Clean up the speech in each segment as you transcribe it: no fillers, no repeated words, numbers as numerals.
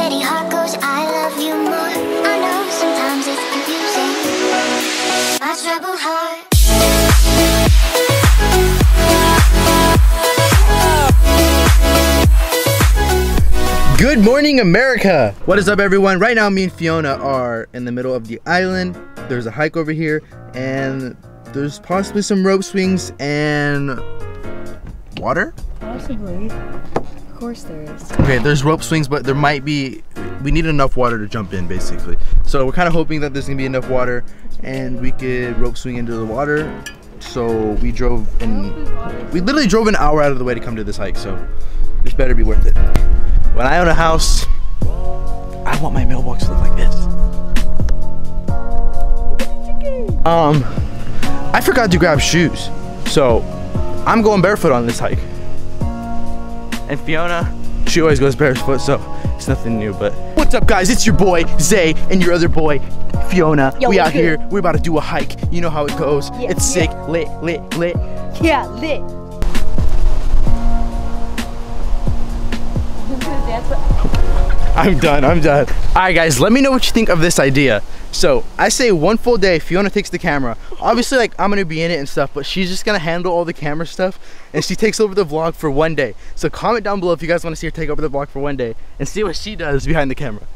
steady heart goes, I love you more. I know sometimes it's confusing, my troubled heart. Good morning, America! What is up, everyone? Right now, me and Fiona are in the middle of the island. There's a hike over here, and there's possibly some rope swings and water? Possibly. Of course there is. Okay, there's rope swings, but there might be, we need enough water to jump in, basically. So we're kind of hoping that there's gonna be enough water and we could rope swing into the water. So we drove, and we literally drove an hour out of the way to come to this hike, so this better be worth it. When I own a house, I want my mailbox to look like this. I forgot to grab shoes, so I'm going barefoot on this hike. And Fiona, she always goes barefoot, so it's nothing new. But what's up, guys? It's your boy Zay and your other boy Fiona. Yo, we out here. We're about to do a hike. You know how it goes. Yeah, it's sick, lit. Yeah, lit. I'm done. All right, guys, let me know what you think of this idea. So I say one full day, Fiona takes the camera. Obviously, like, I'm gonna be in it and stuff, but she's just gonna handle all the camera stuff, and she takes over the vlog for one day. So comment down below if you guys want to see her take over the vlog for one day and see what she does behind the camera.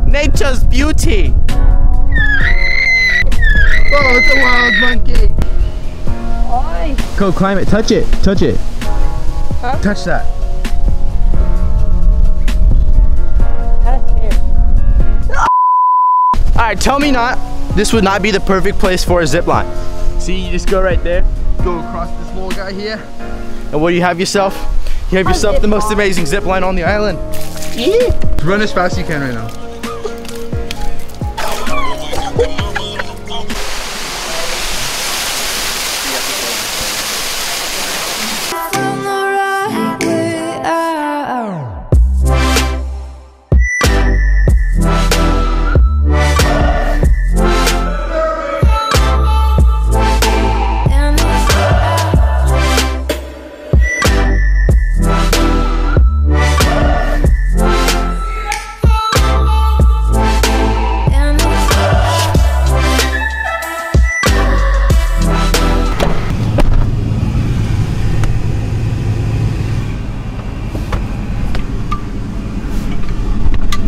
Nature's beauty. Oh, it's a wild monkey. Oi. Go climb it. Touch it. Huh? Touch that. Alright, tell me this would not be the perfect place for a zip line. See, you just go right there, go across this little guy here, and what do you have yourself? You have yourself the most amazing zip line on the island. Yeah. Run as fast as you can right now.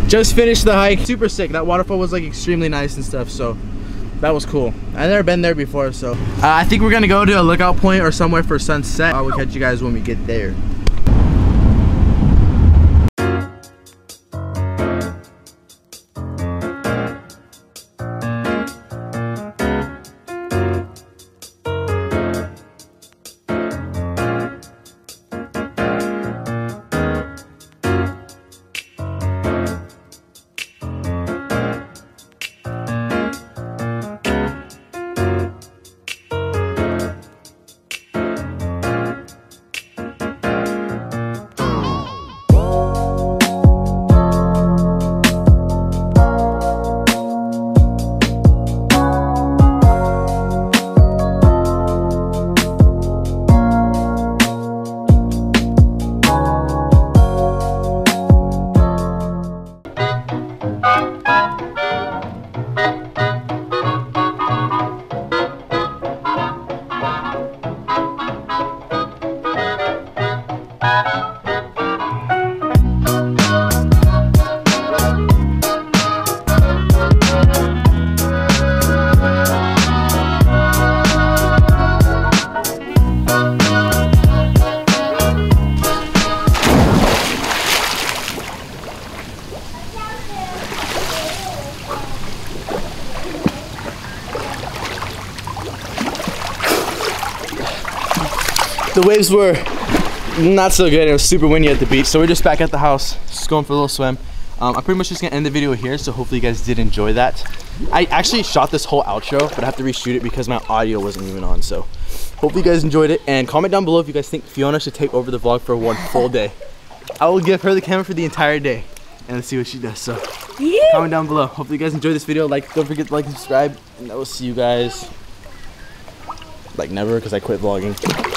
Just finished the hike. Super sick. That waterfall was like extremely nice and stuff, so that was cool. I've never been there before, so I think we're gonna go to a lookout point or somewhere for sunset. I will catch you guys when we get there. The waves were not so good. It was super windy at the beach, so we're just back at the house, just going for a little swim. I'm pretty much just gonna end the video here, so hopefully you guys did enjoy that. I actually shot this whole outro, but I have to reshoot it because my audio wasn't even on, so hopefully you guys enjoyed it, and comment down below if you guys think Fiona should take over the vlog for one full day. I will give her the camera for the entire day, and let's see what she does. So yeah, comment down below. Hopefully you guys enjoyed this video. Don't forget to like and subscribe, and I will see you guys like never, because I quit vlogging.